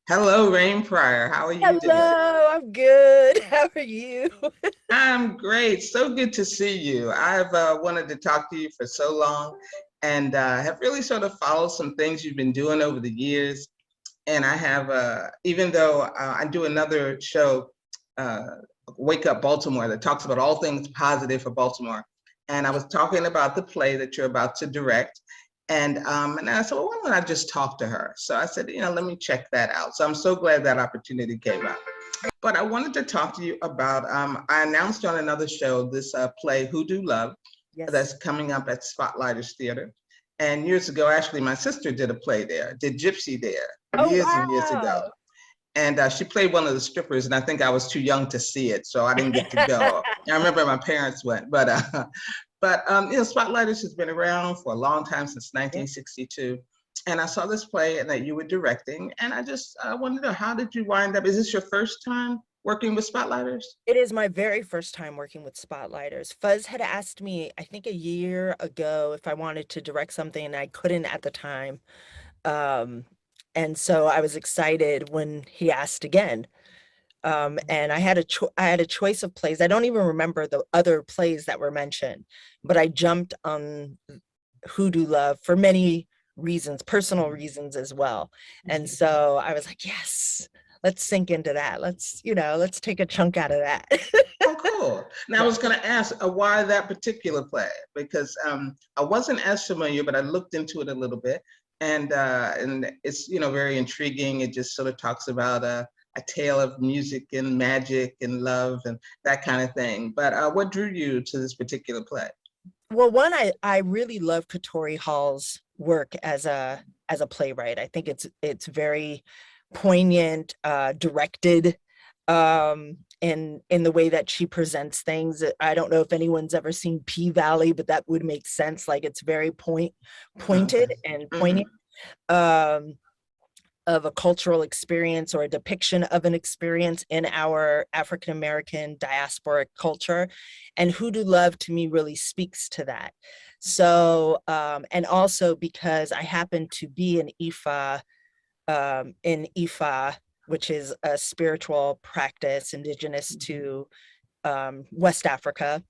Hello, Rain Pryor. How are you today? Hello, I'm good. How are you? I'm great. So good to see you. I've wanted to talk to you for so long and have really sort of followed some things you've been doing over the years. And I have, even though I do another show, uh, Wake Up Baltimore, that talks about all things positive for Baltimore. And I was talking about the play that you're about to direct. And I said, well, why don't I just talk to her? So I said, let me check that out. So I'm so glad that opportunity came up. But I wanted to talk to you about, I announced on another show this play, HooDoo Love, Yes. that's coming up at Spotlighters Theater. And years ago, actually, my sister did a play there, did Gypsy there, Oh, years and years ago. wow. And she played one of the strippers, and I think I was too young to see it, so I didn't get to go. I remember my parents went, but Spotlighters has been around for a long time, since Yeah. 1962. And I saw this play and that you were directing, and I just wanted to know, how did you wind up? Is this your first time working with Spotlighters? It is my very first time working with Spotlighters. Fuzz had asked me, I think a year ago, if I wanted to direct something, and I couldn't at the time. Um, and so I was excited when he asked again. And I had a choice of plays. I don't even remember the other plays that were mentioned, but I jumped on HooDoo Love for many reasons, personal reasons as well. And so I was like, yes, let's sink into that. Let's take a chunk out of that. Oh, cool. Now I Yeah. was going to ask why that particular play, because I wasn't as familiar, but I looked into it a little bit, and it's very intriguing. It just sort of talks about a tale of music and magic and love and that kind of thing. But what drew you to this particular play? Well, one, I really love Katori Hall's work as a playwright. I think it's very poignant, directed, in the way that she presents things. I don't know if anyone's ever seen P Valley, but that would make sense. Like it's very Oh, okay. pointed and Hmm. poignant. Um, of a cultural experience or a depiction of an experience in our African American diasporic culture. And Hoodoo Love to me really speaks to that. So, and also because I happen to be in Ifa, which is a spiritual practice indigenous to West Africa,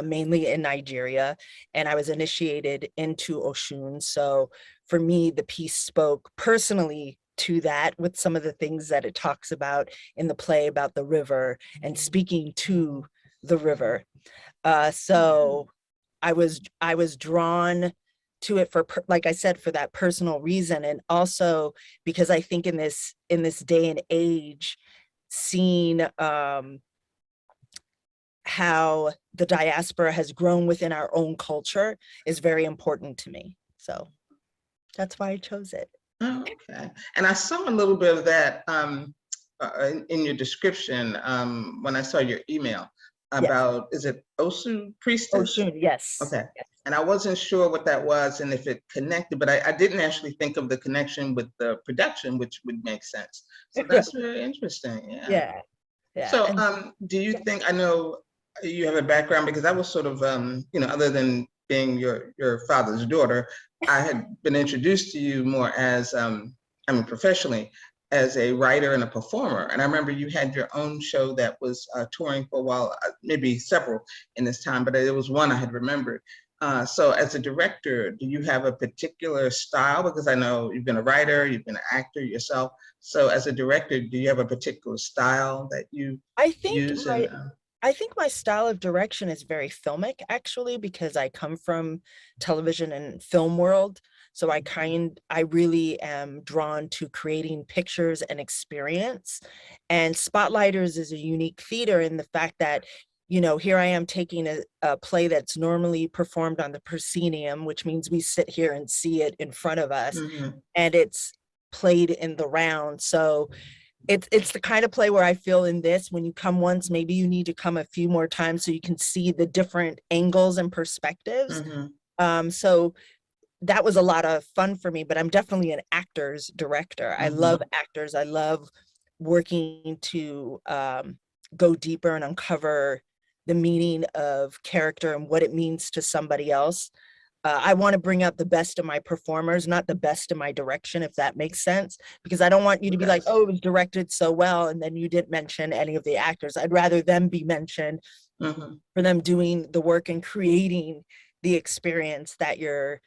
mainly in Nigeria, and I was initiated into Oshun. So for me, the piece spoke personally to that with some of the things that it talks about in the play about the river and speaking to the river. So I was drawn to it for, like I said, for that personal reason, and also because I think in this day and age, seeing how the diaspora has grown within our own culture is very important to me. So that's why I chose it. Oh, okay. And I saw a little bit of that in your description when I saw your email Yes. about, is it Osu Oh, priestess? soon. Yes. Okay. Yes. And I wasn't sure what that was and if it connected, but I didn't actually think of the connection with the production, which would make sense. So that's very interesting. Yeah. Yeah. Yeah. So And do you think, I know you have a background, because I was sort of, other than being your father's daughter, I had been introduced to you more as, I mean, professionally, as a writer and a performer. And I remember you had your own show that was touring for a while, maybe several in this time, but it was one I had remembered. So as a director, do you have a particular style? Because I know you've been a writer, you've been an actor yourself. So as a director, do you have a particular style that you I think use? And my I think my style of direction is very filmic, actually, because I come from television and film world. So I really am drawn to creating pictures and experience. And Spotlighters is a unique theater in the fact that, here I am taking a play that's normally performed on the proscenium, which means we sit here and see it in front of us, Mhm. and it's played in the round. So it's the kind of play where I feel in this, when you come once, maybe you need to come a few more times so you can see the different angles and perspectives. Mhm. So that was a lot of fun for me, but I'm definitely an actor's director. I love Mhm. actors. I love working to go deeper and uncover the meaning of character and what it means to somebody else. I want to bring out the best of my performers, not the best of my direction, if that makes sense, because I don't want you to be like, Yes. oh, it was directed so well, and then you didn't mention any of the actors. I'd rather them be mentioned for them doing the work and creating the experience that you're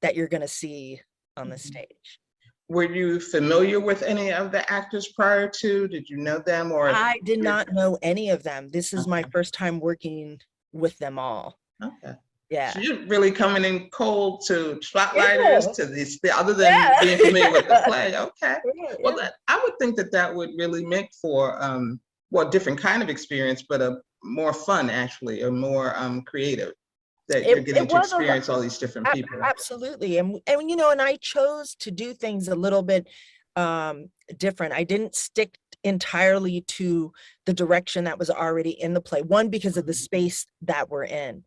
going to see on the stage. Were you familiar with any of the actors prior to? Did you know them or? I did not know any of them. This is my Okay. first time working with them all. Okay. Yeah. So you're really coming in cold to Yeah. Spotlighters, to this, other than Yeah. being familiar with the play. Okay. Well, Yeah. I would think that that would really make for, well, different kind of experience, but a more fun, actually, or more creative, that you're getting It to was experience all these different people. absolutely. And you know, and I chose to do things a little bit different. I didn't stick entirely to the direction that was already in the play. One, because of the space that we're in.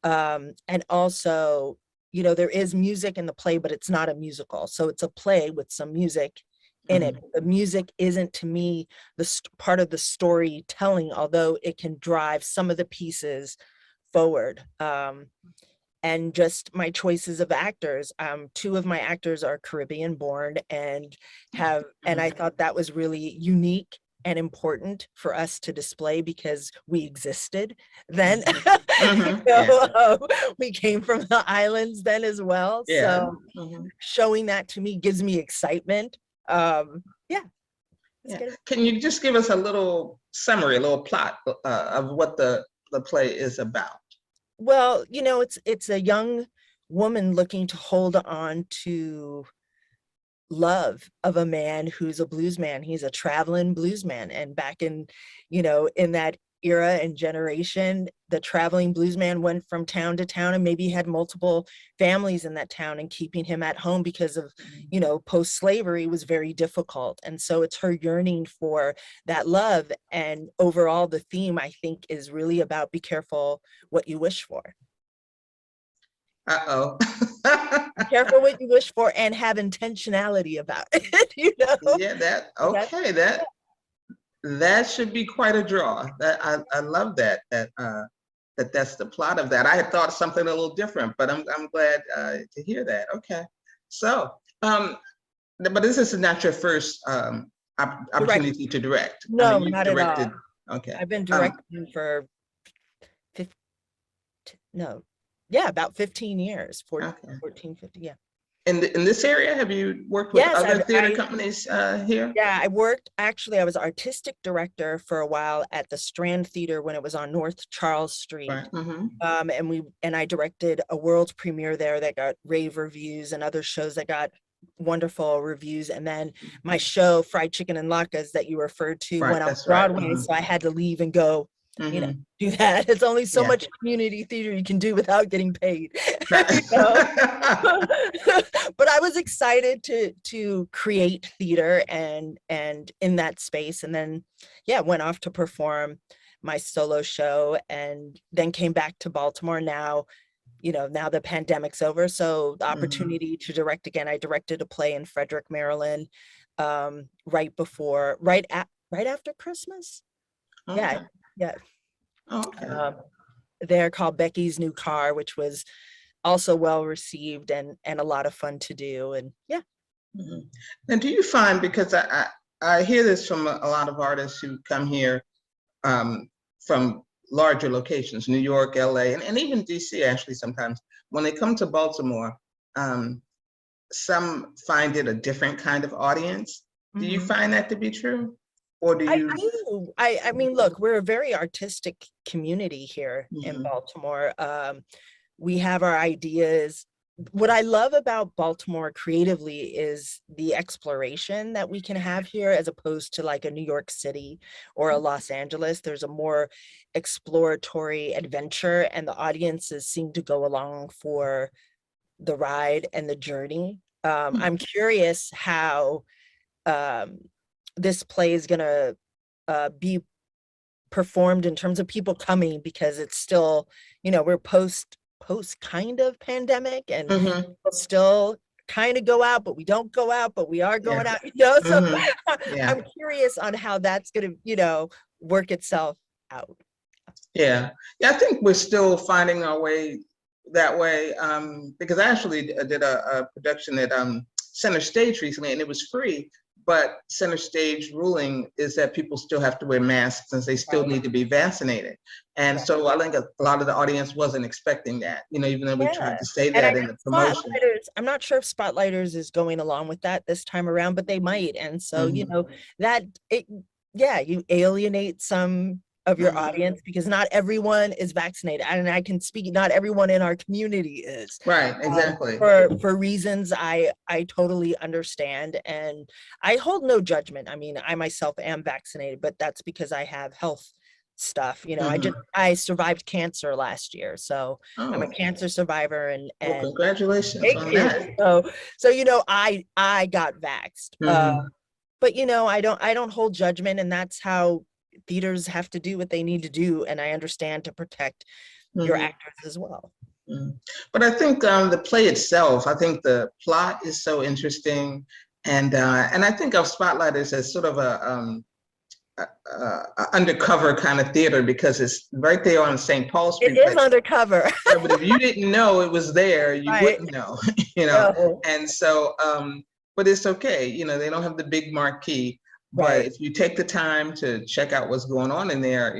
And also, you know, there is music in the play, but it's not a musical. So it's a play with some music in it. The music isn't, to me, the part of the storytelling, although it can drive some of the pieces forward. And just my choices of actors. Two of my actors are Caribbean born and I thought that was really unique and important for us to display because we existed then. We came from the islands then as well. Yeah. So showing that to me gives me excitement. Yeah. Yeah. Can you just give us a little summary, a little plot of what the play is about? Well, you know, it's a young woman looking to hold on to love of a man who's a blues man. He's a traveling blues man. And back in, you know, in that era and generation, the traveling blues man went from town to town and maybe had multiple families in that town, and keeping him at home because of, you know, post-slavery was very difficult. And so it's her yearning for that love. And overall, the theme, I think, is really about be careful what you wish for. Uh-oh. Be careful what you wish for and have intentionality about it, you know? Yeah, okay, that should be quite a draw. That I love that that's the plot of that. I had thought something a little different, but I'm glad to hear that. Okay. So, but this is not your first opportunity to direct. I No, mean, you've not at all. directed. Okay. I've been directing for 15, no, yeah, about 15 years, 14, Okay. 14, 15, yeah. In this area, have you worked with Yes, other theater companies here? yeah, I worked, actually, I was artistic director for a while at the Strand Theater when it was on North Charles Street. Right. And I directed a world premiere there that got rave reviews, and other shows that got wonderful reviews. And then my show, Fried Chicken and Latkes, that you referred to, Right, went on that's right. Broadway. So I had to leave and go, you know, Mhm. do that. It's only so Yeah. much community theater you can do without getting paid. Right. You know? But I was excited to create theater and in that space. And then, yeah, went off to perform my solo show, and then came back to Baltimore. Now, you know, now the pandemic's over, so the opportunity to direct again. I directed a play in Frederick, Maryland, right after Christmas. Okay. Yeah. Okay. They're called Becky's New Car, which was also well received and a lot of fun to do. And yeah. And do you find, because I hear this from a lot of artists who come here from larger locations, New York, LA, and even DC, actually, sometimes when they come to Baltimore, some find it a different kind of audience. Do you find that to be true? Or do you? I do. I mean, look, we're a very artistic community here in Baltimore. We have our ideas. What I love about Baltimore creatively is the exploration that we can have here, as opposed to like a New York City or a Los Angeles. There's a more exploratory adventure, and the audiences seem to go along for the ride and the journey. I'm curious how this play is gonna be performed in terms of people coming, because it's still, you know, we're post kind of pandemic, and Mhm. we'll still kind of go out, but we don't go out, but we are going Yeah. out, you know. So Yeah. I'm curious on how that's gonna, you know, work itself out. Yeah, yeah. I think we're still finding our way that way, because I actually did a production at Center Stage recently, and it was free. But Center Stage ruling is that people still have to wear masks since they still Right. need to be vaccinated. And Right. so I think a lot of the audience wasn't expecting that, even though we tried Yeah. to say And I that in the know promotion. Spotlighters, I'm not sure if Spotlighters is going along with that this time around, but they might. And so, Hmm. that it, yeah, you alienate some of your Hmm. audience because not everyone is vaccinated. And I can speak, not everyone in our community is. Right, exactly. For reasons I totally understand, and I hold no judgment. I mean, I myself am vaccinated, but that's because I have health stuff. Hmm. I survived cancer last year, so I'm a Oh, cancer survivor, well, and congratulations thank on you. that. So I got vaxxed. Hmm. But I don't hold judgment, and that's how theaters have to do what they need to do, and I understand to protect your Hmm. actors as well. Mm. But I think the play itself, I think the plot is so interesting, and I think of Spotlighters as sort of a undercover kind of theater because it's right there on St. Paul It Street. is But undercover. yeah, but if you didn't know it was there, you Right. wouldn't know, you know. No. And so, but it's okay, they don't have the big marquee. But Right. if you take the time to check out what's going on in there,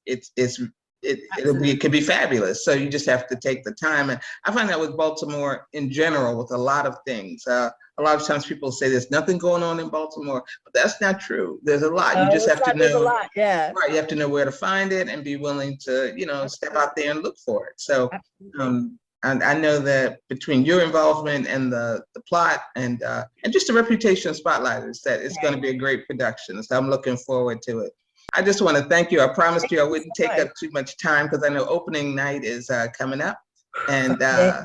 it could be fabulous. So you just have to take the time. And I find that with Baltimore in general, with a lot of things. A lot of times people say there's nothing going on in Baltimore, but that's not true. There's a lot. You just It's have to not, there's a know. lot. Yeah. Right, you have to know where to find it and be willing to, step Absolutely. out there and look for it. So, Absolutely. and I know that between your involvement and the plot and just the reputation of Spotlighters, that it's going to Right. be a great production. So I'm looking forward to it. I just want to thank you. I promised Thank you I you wouldn't so take much. up too much time because I know opening night is coming up, and Yeah.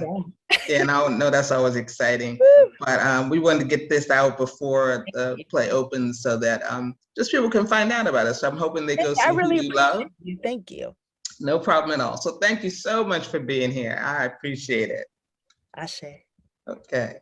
yeah, and I know that's always exciting. Woo. But we wanted to get this out before Thank the you. play opens so that just people can find out about it. So I'm hoping they go I see really HooDoo Love. appreciate you. Thank you. No problem at all. So thank you so much for being here. I appreciate it. Ashe. Okay.